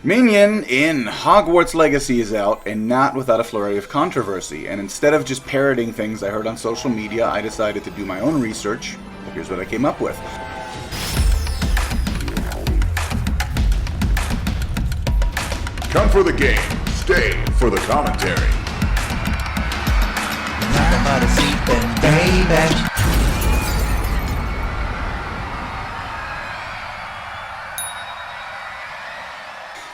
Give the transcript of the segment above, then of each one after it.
Minion in Hogwarts Legacy is out, and not without a flurry of controversy. And instead of just parroting things I heard on social media, I decided to do my own research. Here's what I came up with. Come for the game, stay for the commentary.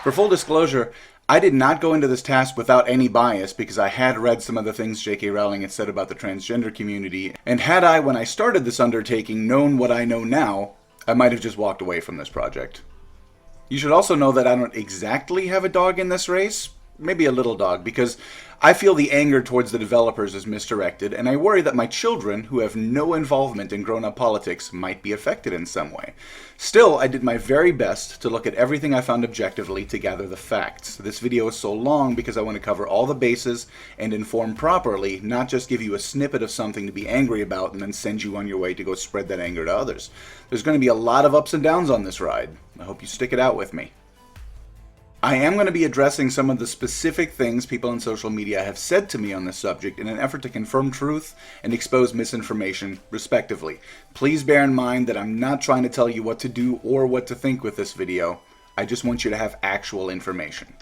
For full disclosure, I did not go into this task without any bias because I had read some of the things J.K. Rowling had said about the transgender community, and had I, when I started this undertaking, known what I know now, I might have just walked away from this project. You should also know that I don't exactly have a dog in this race, maybe a little dog, because I feel the anger towards the developers is misdirected, and I worry that my children, who have no involvement in grown-up politics, might be affected in some way. Still, I did my very best to look at everything I found objectively to gather the facts. This video is so long because I want to cover all the bases and inform properly, not just give you a snippet of something to be angry about and then send you on your way to go spread that anger to others. There's going to be a lot of ups and downs on this ride. I hope you stick it out with me. I am going to be addressing some of the specific things people on social media have said to me on this subject in an effort to confirm truth and expose misinformation, respectively. Please bear in mind that I'm not trying to tell you what to do or what to think with this video. I just want you to have actual information.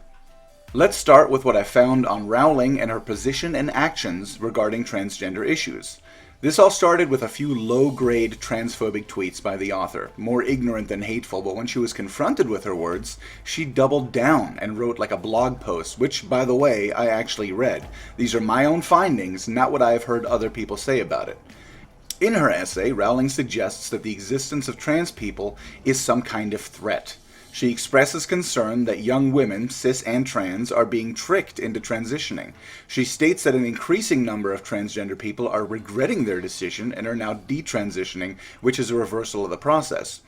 Let's start with what I found on Rowling and her position and actions regarding transgender issues. This all started with a few low-grade transphobic tweets by the author, more ignorant than hateful, but when she was confronted with her words, she doubled down and wrote like a blog post, which, by the way, I actually read. These are my own findings, not what I have heard other people say about it. In her essay, Rowling suggests that the existence of trans people is some kind of threat. She expresses concern that young women, cis and trans, are being tricked into transitioning. She states that an increasing number of transgender people are regretting their decision and are now detransitioning, which is a reversal of the process.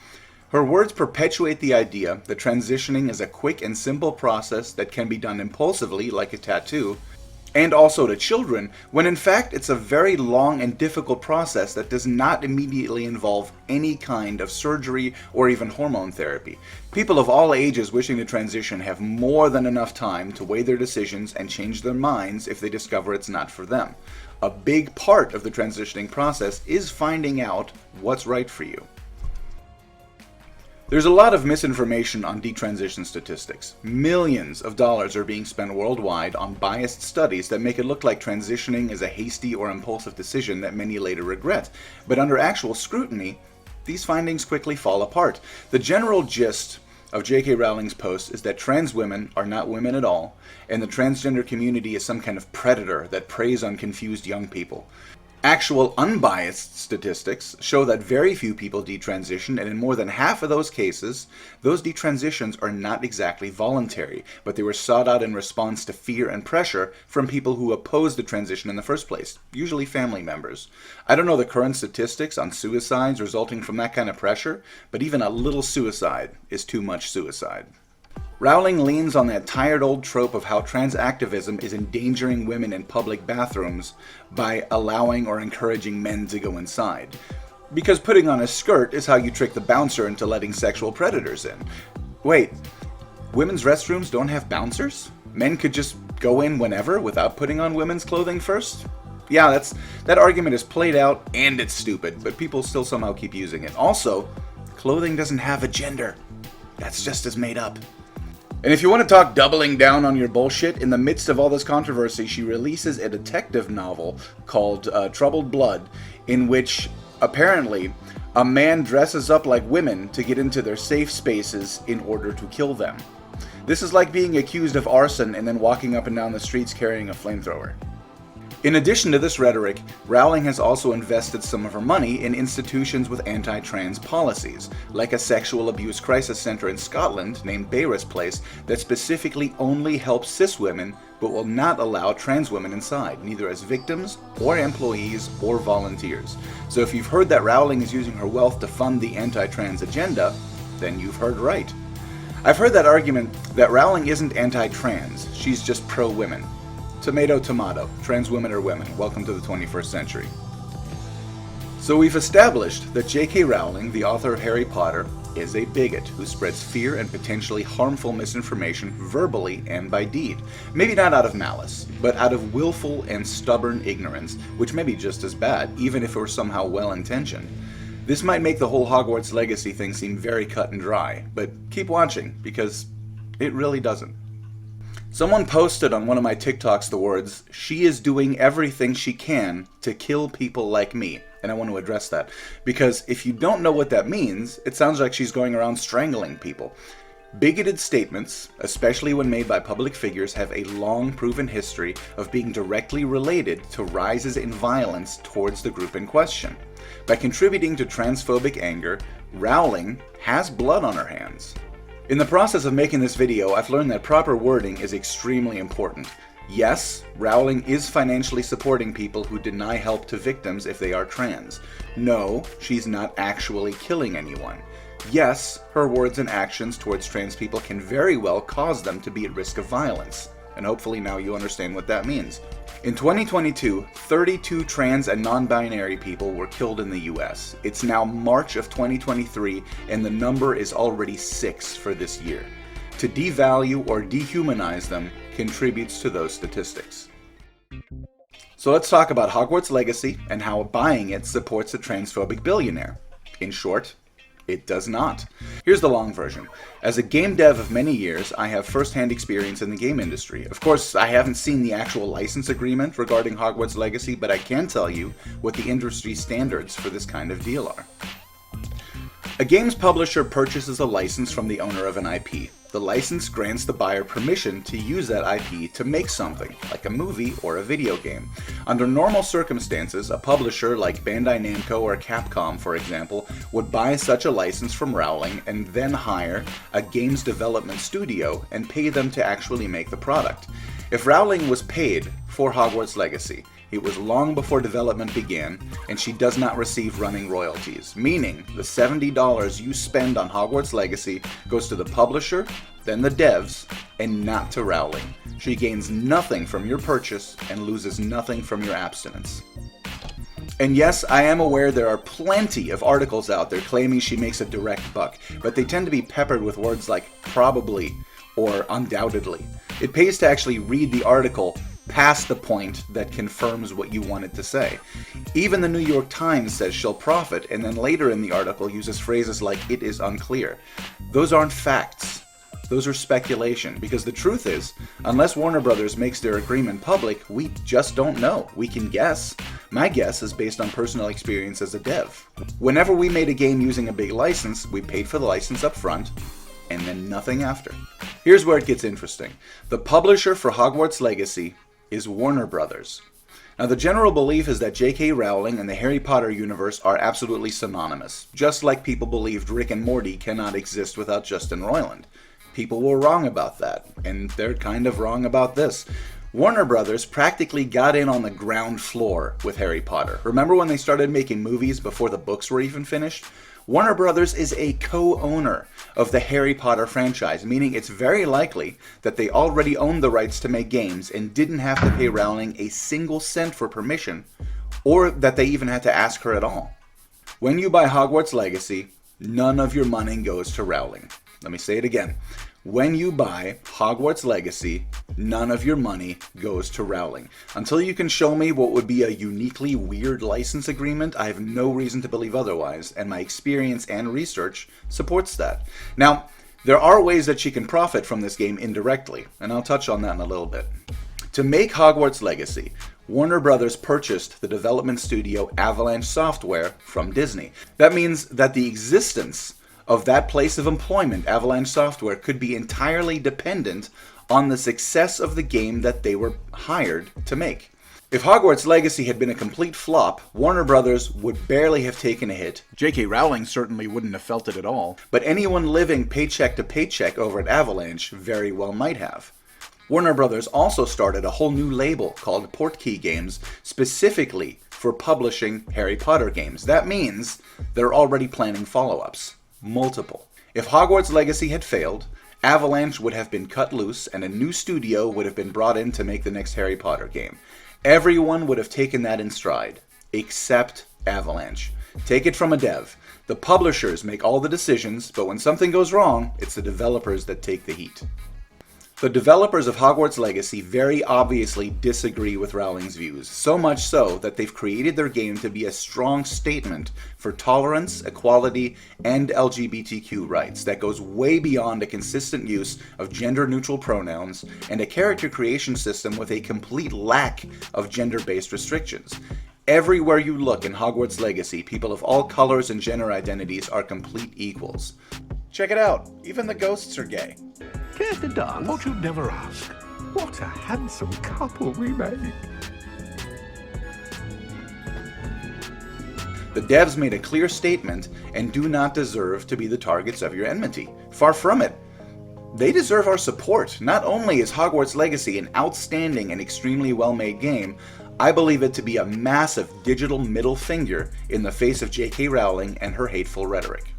Her words perpetuate the idea that transitioning is a quick and simple process that can be done impulsively, like a tattoo, and also to children, when in fact it's a very long and difficult process that does not immediately involve any kind of surgery or even hormone therapy. People of all ages wishing to transition have more than enough time to weigh their decisions and change their minds if they discover it's not for them. A big part of the transitioning process is finding out what's right for you. There's a lot of misinformation on detransition statistics. Millions of dollars are being spent worldwide on biased studies that make it look like transitioning is a hasty or impulsive decision that many later regret. But under actual scrutiny, these findings quickly fall apart. The general gist of J.K. Rowling's post is that trans women are not women at all, and the transgender community is some kind of predator that preys on confused young people. Actual unbiased statistics show that very few people detransition, and in more than half of those cases, those detransitions are not exactly voluntary, but they were sought out in response to fear and pressure from people who opposed the transition in the first place, usually family members. I don't know the current statistics on suicides resulting from that kind of pressure, but even a little suicide is too much suicide. Rowling leans on that tired old trope of how trans activism is endangering women in public bathrooms by allowing or encouraging men to go inside. Because putting on a skirt is how you trick the bouncer into letting sexual predators in. Wait, women's restrooms don't have bouncers? Men could just go in whenever without putting on women's clothing first? Yeah, that argument is played out and it's stupid, but people still somehow keep using it. Also, clothing doesn't have a gender. That's just as made up. And if you want to talk doubling down on your bullshit, in the midst of all this controversy, she releases a detective novel called Troubled Blood, in which, apparently, a man dresses up like women to get into their safe spaces in order to kill them. This is like being accused of arson and then walking up and down the streets carrying a flamethrower. In addition to this rhetoric, Rowling has also invested some of her money in institutions with anti-trans policies, like a sexual abuse crisis center in Scotland named Bayris Place that specifically only helps cis women but will not allow trans women inside, neither as victims or employees or volunteers. So if you've heard that Rowling is using her wealth to fund the anti-trans agenda, then you've heard right. I've heard that argument that Rowling isn't anti-trans, she's just pro-women. Tomato, tomato. Trans women are women. Welcome to the 21st century. So we've established that J.K. Rowling, the author of Harry Potter, is a bigot who spreads fear and potentially harmful misinformation verbally and by deed. Maybe not out of malice, but out of willful and stubborn ignorance, which may be just as bad, even if it were somehow well-intentioned. This might make the whole Hogwarts Legacy thing seem very cut and dry, but keep watching, because it really doesn't. Someone posted on one of my TikToks the words, "She is doing everything she can to kill people like me." And I want to address that, because if you don't know what that means, it sounds like she's going around strangling people. Bigoted statements, especially when made by public figures, have a long proven history of being directly related to rises in violence towards the group in question. By contributing to transphobic anger, Rowling has blood on her hands. In the process of making this video, I've learned that proper wording is extremely important. Yes, Rowling is financially supporting people who deny help to victims if they are trans. No, she's not actually killing anyone. Yes, her words and actions towards trans people can very well cause them to be at risk of violence. And hopefully now you understand what that means. In 2022, 32 trans and non-binary people were killed in the US. It's now March of 2023, and the number is already 6 for this year. To devalue or dehumanize them contributes to those statistics. So let's talk about Hogwarts Legacy and how buying it supports a transphobic billionaire. In short, it does not. Here's the long version. As a game dev of many years, I have first-hand experience in the game industry. Of course, I haven't seen the actual license agreement regarding Hogwarts Legacy, but I can tell you what the industry standards for this kind of deal are. A games publisher purchases a license from the owner of an IP. The license grants the buyer permission to use that IP to make something, like a movie or a video game. Under normal circumstances, a publisher like Bandai Namco or Capcom, for example, would buy such a license from Rowling and then hire a games development studio and pay them to actually make the product. If Rowling was paid for Hogwarts Legacy, it was long before development began, and she does not receive running royalties, meaning the $70 you spend on Hogwarts Legacy goes to the publisher, then the devs, and not to Rowling. She gains nothing from your purchase and loses nothing from your abstinence. And yes, I am aware there are plenty of articles out there claiming she makes a direct buck, but they tend to be peppered with words like probably or undoubtedly. It pays to actually read the article past the point that confirms what you want it to say. Even the New York Times says she'll profit, and then later in the article uses phrases like "it is unclear." Those aren't facts. Those are speculation, because the truth is, unless Warner Brothers makes their agreement public, we just don't know. We can guess. My guess is based on personal experience as a dev. Whenever we made a game using a big license, we paid for the license up front, and then nothing after. Here's where it gets interesting. The publisher for Hogwarts Legacy is Warner Brothers. Now, the general belief is that J.K. Rowling and the Harry Potter universe are absolutely synonymous, just like people believed Rick and Morty cannot exist without Justin Roiland. People were wrong about that, and they're kind of wrong about this. Warner Brothers practically got in on the ground floor with Harry Potter. Remember when they started making movies before the books were even finished? Warner Brothers is a co-owner of the Harry Potter franchise, meaning it's very likely that they already owned the rights to make games and didn't have to pay Rowling a single cent for permission, or that they even had to ask her at all. When you buy Hogwarts Legacy, none of your money goes to Rowling. Let me say it again. When you buy Hogwarts Legacy, none of your money goes to Rowling. Until you can show me what would be a uniquely weird license agreement, I have no reason to believe otherwise, and my experience and research supports that. Now, there are ways that she can profit from this game indirectly, and I'll touch on that in a little bit. To make Hogwarts Legacy, Warner Brothers purchased the development studio Avalanche Software from Disney. That means that the existence of that place of employment, Avalanche Software, could be entirely dependent on the success of the game that they were hired to make. If Hogwarts Legacy had been a complete flop, Warner Brothers would barely have taken a hit. J.K. Rowling certainly wouldn't have felt it at all. But anyone living paycheck to paycheck over at Avalanche very well might have. Warner Brothers also started a whole new label called Portkey Games, specifically for publishing Harry Potter games. That means they're already planning follow-ups. Multiple. If Hogwarts Legacy had failed, Avalanche would have been cut loose and a new studio would have been brought in to make the next Harry Potter game. Everyone would have taken that in stride, except Avalanche. Take it from a dev. The publishers make all the decisions, but when something goes wrong, it's the developers that take the heat. The developers of Hogwarts Legacy very obviously disagree with Rowling's views, so much so that they've created their game to be a strong statement for tolerance, equality, and LGBTQ rights that goes way beyond a consistent use of gender-neutral pronouns and a character creation system with a complete lack of gender-based restrictions. Everywhere you look in Hogwarts Legacy, people of all colors and gender identities are complete equals. Check it out, even the ghosts are gay. Care to dance? What you'd never ask. What a handsome couple we made. The devs made a clear statement and do not deserve to be the targets of your enmity. Far from it. They deserve our support. Not only is Hogwarts Legacy an outstanding and extremely well-made game, I believe it to be a massive digital middle finger in the face of J.K. Rowling and her hateful rhetoric.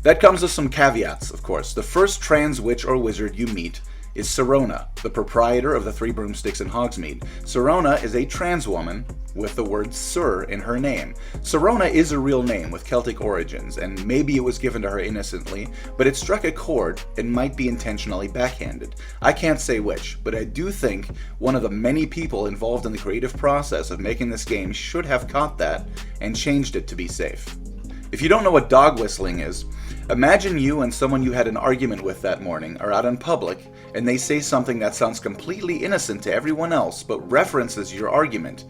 That comes with some caveats, of course. The first trans witch or wizard you meet is Sirona, the proprietor of the Three Broomsticks in Hogsmeade. Sirona is a trans woman with the word Sir in her name. Sirona is a real name with Celtic origins, and maybe it was given to her innocently, but it struck a chord and might be intentionally backhanded. I can't say which, but I do think one of the many people involved in the creative process of making this game should have caught that and changed it to be safe. If you don't know what dog whistling is, imagine you and someone you had an argument with that morning are out in public and they say something that sounds completely innocent to everyone else but references your argument.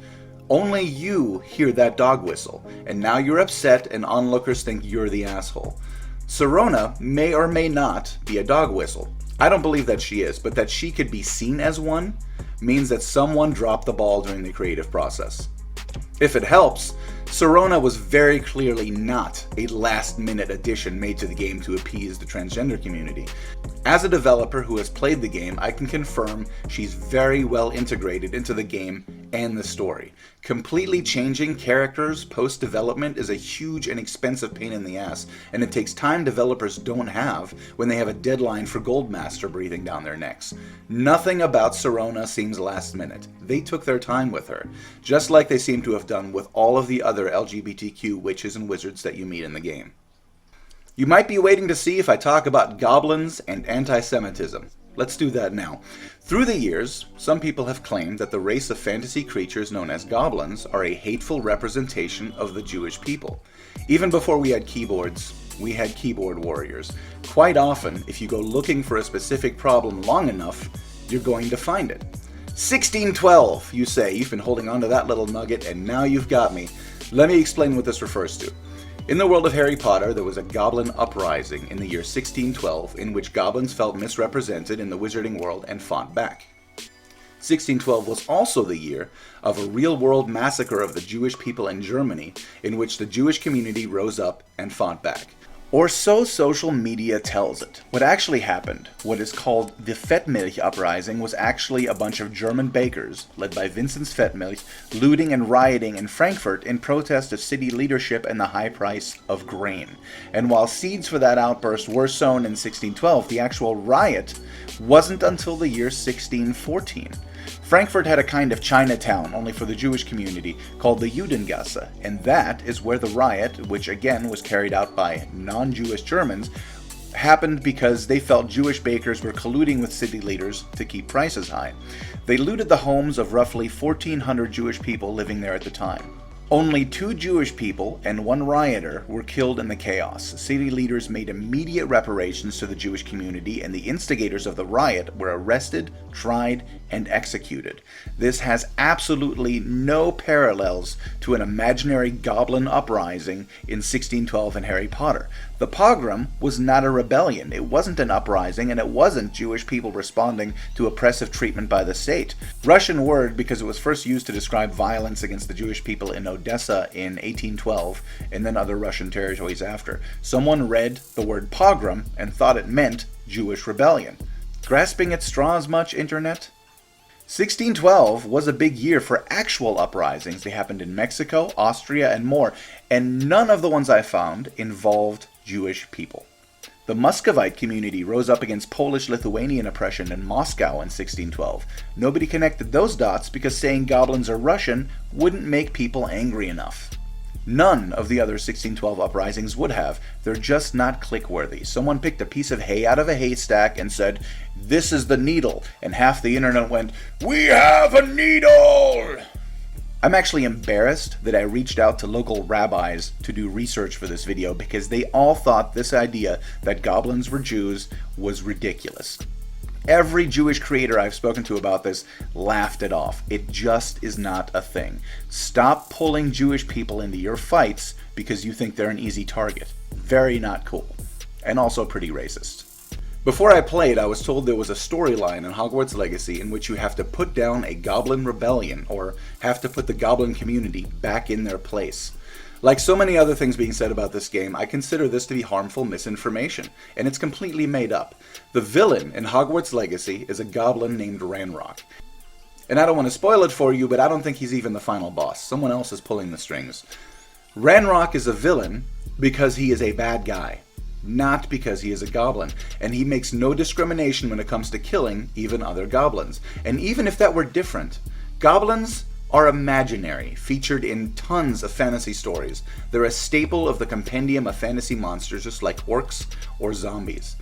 Only you hear that dog whistle, and now you're upset and onlookers think you're the asshole. Sirona may or may not be a dog whistle. I don't believe that she is, but that she could be seen as one means that someone dropped the ball during the creative process. If it helps, Sirona was very clearly not a last-minute addition made to the game to appease the transgender community. As a developer who has played the game, I can confirm she's very well integrated into the game and the story. Completely changing characters post-development is a huge and expensive pain in the ass, and it takes time developers don't have when they have a deadline for Goldmaster breathing down their necks. Nothing about Sirona seems last minute. They took their time with her, just like they seem to have done with all of the other LGBTQ witches and wizards that you meet in the game. You might be waiting to see if I talk about goblins and antisemitism. Let's do that now. Through the years, some people have claimed that the race of fantasy creatures known as goblins are a hateful representation of the Jewish people. Even before we had keyboards, we had keyboard warriors. Quite often, if you go looking for a specific problem long enough, you're going to find it. 1612, you say. You've been holding on to that little nugget, and now you've got me. Let me explain what this refers to. In the world of Harry Potter, there was a goblin uprising in the year 1612 in which goblins felt misrepresented in the wizarding world and fought back. 1612 was also the year of a real-world massacre of the Jewish people in Germany in which the Jewish community rose up and fought back. Or so social media tells it. What actually happened, what is called the Fettmilch Uprising, was actually a bunch of German bakers, led by Vincent Fettmilch, looting and rioting in Frankfurt in protest of city leadership and the high price of grain. And while seeds for that outburst were sown in 1612, the actual riot wasn't until the year 1614. Frankfurt had a kind of Chinatown, only for the Jewish community, called the Judengasse, and that is where the riot, which again was carried out by non-Jewish Germans, happened because they felt Jewish bakers were colluding with city leaders to keep prices high. They looted the homes of roughly 1,400 Jewish people living there at the time. Only 2 Jewish people and 1 rioter were killed in the chaos. City leaders made immediate reparations to the Jewish community, and the instigators of the riot were arrested, tried, and executed. This has absolutely no parallels to an imaginary goblin uprising in 1612 in Harry Potter. The pogrom was not a rebellion, it wasn't an uprising, and it wasn't Jewish people responding to oppressive treatment by the state. Russian word because it was first used to describe violence against the Jewish people in Odessa in 1812, and then other Russian territories after. Someone read the word pogrom and thought it meant Jewish rebellion. Grasping at straws much, Internet? 1612 was a big year for actual uprisings. They happened in Mexico, Austria, and more, and none of the ones I found involved Jewish people. The Muscovite community rose up against Polish-Lithuanian oppression in Moscow in 1612. Nobody connected those dots because saying goblins are Russian wouldn't make people angry enough. None of the other 1612 uprisings would have. They're just not click-worthy. Someone picked a piece of hay out of a haystack and said, "This is the needle," and half the internet went, "We have a needle!" I'm actually embarrassed that I reached out to local rabbis to do research for this video because they all thought this idea that goblins were Jews was ridiculous. Every Jewish creator I've spoken to about this laughed it off. It just is not a thing. Stop pulling Jewish people into your fights because you think they're an easy target. Very not cool. And also pretty racist. Before I played, I was told there was a storyline in Hogwarts Legacy in which you have to put down a goblin rebellion, or have to put the goblin community back in their place. Like so many other things being said about this game, I consider this to be harmful misinformation, and it's completely made up. The villain in Hogwarts Legacy is a goblin named Ranrock. And I don't want to spoil it for you, but I don't think he's even the final boss. Someone else is pulling the strings. Ranrock is a villain because he is a bad guy, not because he is a goblin, and he makes no discrimination when it comes to killing even other goblins. And even if that were different, goblins are imaginary, featured in tons of fantasy stories. They're a staple of the compendium of fantasy monsters, just like orcs or zombies.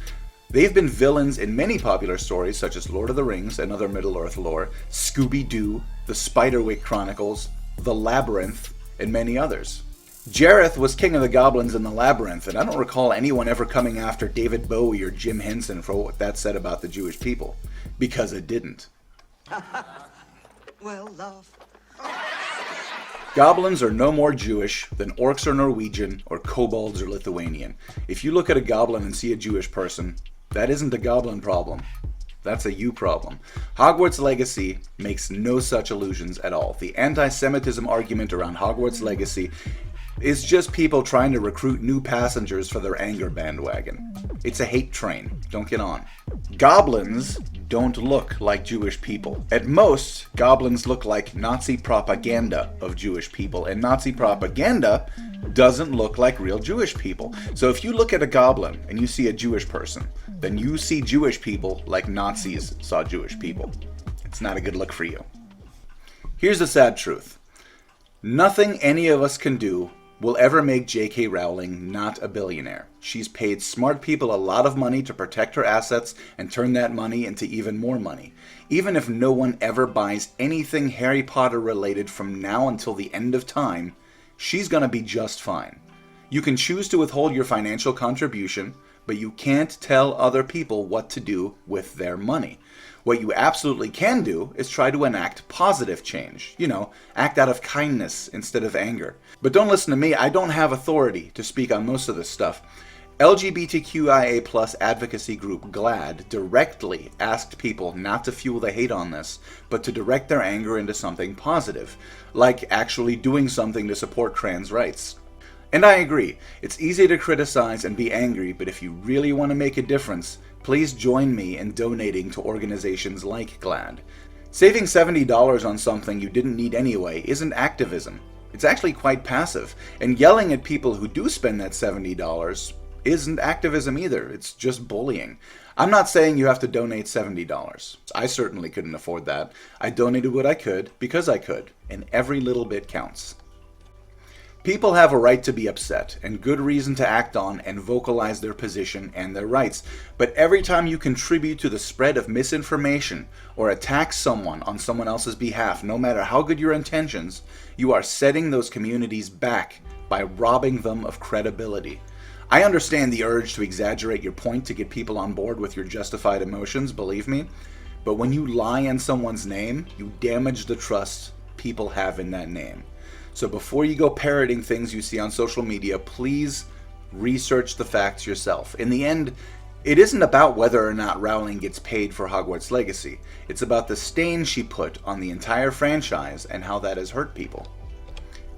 They've been villains in many popular stories such as Lord of the Rings and other Middle-earth lore, Scooby-Doo, the Spiderwick Chronicles, The Labyrinth, and many others. Jareth was king of the goblins in The Labyrinth, and I don't recall anyone ever coming after David Bowie or Jim Henson for what that said about the Jewish people, because it didn't. Well, love. Goblins are no more Jewish than orcs are Norwegian or kobolds are Lithuanian. If you look at a goblin and see a Jewish person, that isn't a goblin problem. That's a you problem. Hogwarts Legacy makes no such illusions at all. The anti-Semitism argument around Hogwarts Legacy is just people trying to recruit new passengers for their anger bandwagon. It's a hate train. Don't get on. Goblins don't look like Jewish people. At most, goblins look like Nazi propaganda of Jewish people, and Nazi propaganda doesn't look like real Jewish people. So if you look at a goblin and you see a Jewish person, then you see Jewish people like Nazis saw Jewish people. It's not a good look for you. Here's the sad truth. Nothing any of us can do will ever make J.K. Rowling not a billionaire. She's paid smart people a lot of money to protect her assets and turn that money into even more money. Even if no one ever buys anything Harry Potter related from now until the end of time, she's gonna be just fine. You can choose to withhold your financial contribution, but you can't tell other people what to do with their money. What you absolutely can do is try to enact positive change. You know, act out of kindness instead of anger. But don't listen to me, I don't have authority to speak on most of this stuff. LGBTQIA+ advocacy group GLAAD directly asked people not to fuel the hate on this, but to direct their anger into something positive, like actually doing something to support trans rights. And I agree, it's easy to criticize and be angry, but if you really want to make a difference, please join me in donating to organizations like GLAAD. Saving $70 on something you didn't need anyway isn't activism. It's actually quite passive, and yelling at people who do spend that $70 isn't activism either, it's just bullying. I'm not saying you have to donate $70. I certainly couldn't afford that. I donated what I could because I could, and every little bit counts. People have a right to be upset, and good reason to act on and vocalize their position and their rights. But every time you contribute to the spread of misinformation or attack someone on someone else's behalf, no matter how good your intentions, you are setting those communities back by robbing them of credibility. I understand the urge to exaggerate your point to get people on board with your justified emotions, believe me, but when you lie in someone's name, you damage the trust people have in that name. So before you go parroting things you see on social media, please research the facts yourself. In the end, it isn't about whether or not Rowling gets paid for Hogwarts Legacy. It's about the stain she put on the entire franchise and how that has hurt people.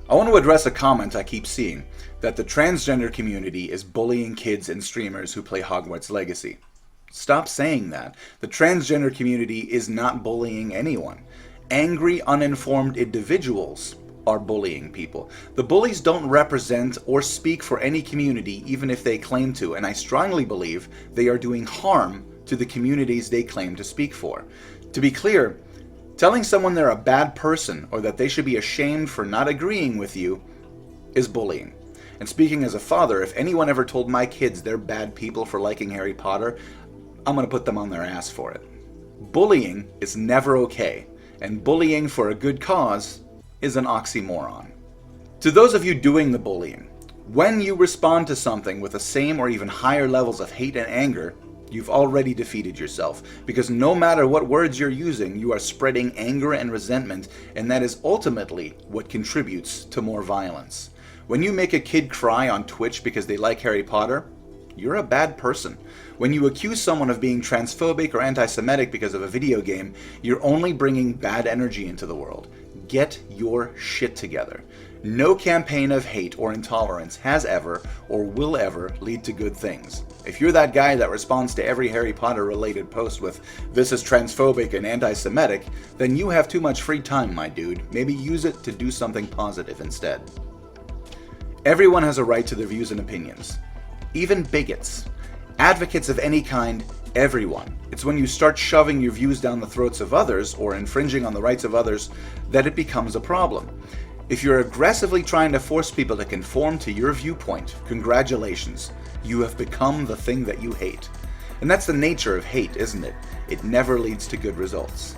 I want to address a comment I keep seeing, that the transgender community is bullying kids and streamers who play Hogwarts Legacy. Stop saying that. The transgender community is not bullying anyone. Angry, uninformed individuals are bullying people. The bullies don't represent or speak for any community, even if they claim to, and I strongly believe they are doing harm to the communities they claim to speak for. To be clear, telling someone they're a bad person or that they should be ashamed for not agreeing with you is bullying. And speaking as a father, if anyone ever told my kids they're bad people for liking Harry Potter, I'm going to put them on their ass for it. Bullying is never okay, and bullying for a good cause is an oxymoron. To those of you doing the bullying, when you respond to something with the same or even higher levels of hate and anger, you've already defeated yourself, because no matter what words you're using, you are spreading anger and resentment, and that is ultimately what contributes to more violence. When you make a kid cry on Twitch because they like Harry Potter, you're a bad person. When you accuse someone of being transphobic or anti-Semitic because of a video game, you're only bringing bad energy into the world. Get your shit together. No campaign of hate or intolerance has ever or will ever lead to good things. If you're that guy that responds to every Harry Potter related post with, "This is transphobic and anti-Semitic," then you have too much free time, my dude. Maybe use it to do something positive instead. Everyone has a right to their views and opinions. Even bigots. Advocates of any kind, everyone. It's when you start shoving your views down the throats of others or infringing on the rights of others that it becomes a problem. If you're aggressively trying to force people to conform to your viewpoint, congratulations. You have become the thing that you hate. And that's the nature of hate, isn't it? It never leads to good results.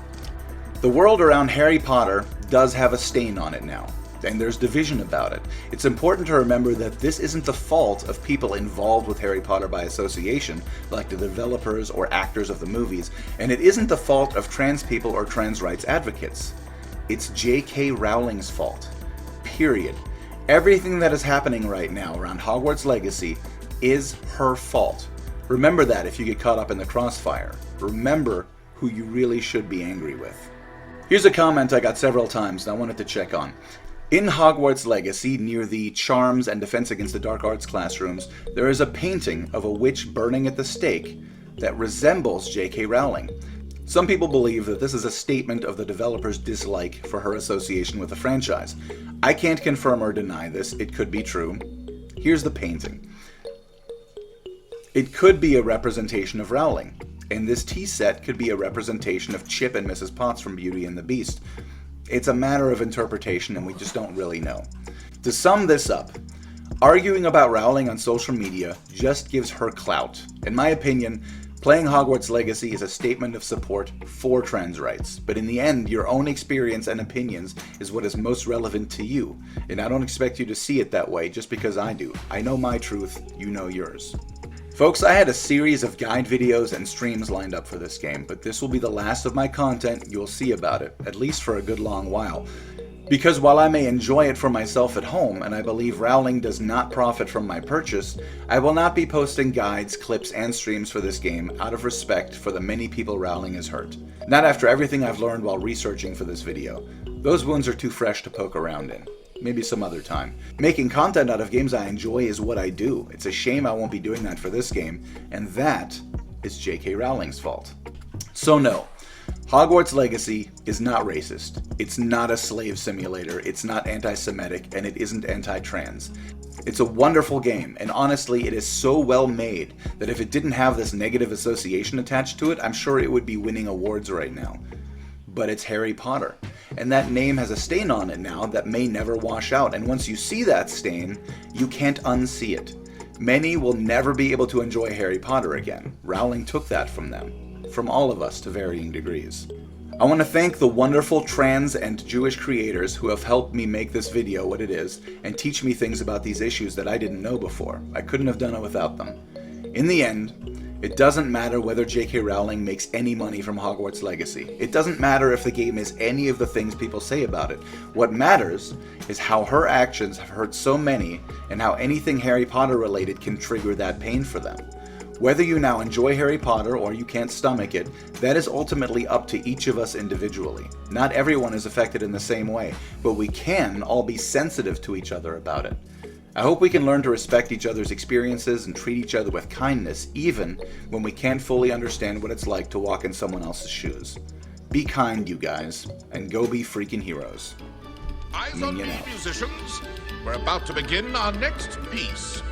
The world around Harry Potter does have a stain on it now, and there's division about it. It's important to remember that this isn't the fault of people involved with Harry Potter by association, like the developers or actors of the movies, and it isn't the fault of trans people or trans rights advocates. It's J.K. Rowling's fault. Period. Everything that is happening right now around Hogwarts Legacy is her fault. Remember that if you get caught up in the crossfire. Remember who you really should be angry with. Here's a comment I got several times and I wanted to check on. In Hogwarts Legacy, near the Charms and Defense Against the Dark Arts classrooms, there is a painting of a witch burning at the stake that resembles J.K. Rowling. Some people believe that this is a statement of the developer's dislike for her association with the franchise. I can't confirm or deny this. It could be true. Here's the painting. It could be a representation of Rowling, and this tea set could be a representation of Chip and Mrs. Potts from Beauty and the Beast. It's a matter of interpretation, and we just don't really know. To sum this up, arguing about Rowling on social media just gives her clout. In my opinion, playing Hogwarts Legacy is a statement of support for trans rights, but in the end, your own experience and opinions is what is most relevant to you, and I don't expect you to see it that way just because I do. I know my truth, you know yours. Folks, I had a series of guide videos and streams lined up for this game, but this will be the last of my content you'll see about it, at least for a good long while. Because while I may enjoy it for myself at home, and I believe Rowling does not profit from my purchase, I will not be posting guides, clips, and streams for this game out of respect for the many people Rowling has hurt. Not after everything I've learned while researching for this video. Those wounds are too fresh to poke around in. Maybe some other time. Making content out of games I enjoy is what I do. It's a shame I won't be doing that for this game, and that is J.K. Rowling's fault. So no, Hogwarts Legacy is not racist. It's not a slave simulator, it's not anti-Semitic, and it isn't anti-trans. It's a wonderful game, and honestly, it is so well made that if it didn't have this negative association attached to it, I'm sure it would be winning awards right now. But it's Harry Potter. And that name has a stain on it now that may never wash out, and once you see that stain, you can't unsee it. Many will never be able to enjoy Harry Potter again. Rowling took that from them, from all of us to varying degrees. I want to thank the wonderful trans and Jewish creators who have helped me make this video what it is, and teach me things about these issues that I didn't know before. I couldn't have done it without them. In the end, it doesn't matter whether J.K. Rowling makes any money from Hogwarts Legacy. It doesn't matter if the game is any of the things people say about it. What matters is how her actions have hurt so many, and how anything Harry Potter related can trigger that pain for them. Whether you now enjoy Harry Potter or you can't stomach it, that is ultimately up to each of us individually. Not everyone is affected in the same way, but we can all be sensitive to each other about it. I hope we can learn to respect each other's experiences and treat each other with kindness, even when we can't fully understand what it's like to walk in someone else's shoes. Be kind, you guys, and go be freaking heroes. Eyes on me, musicians. We're about to begin our next piece.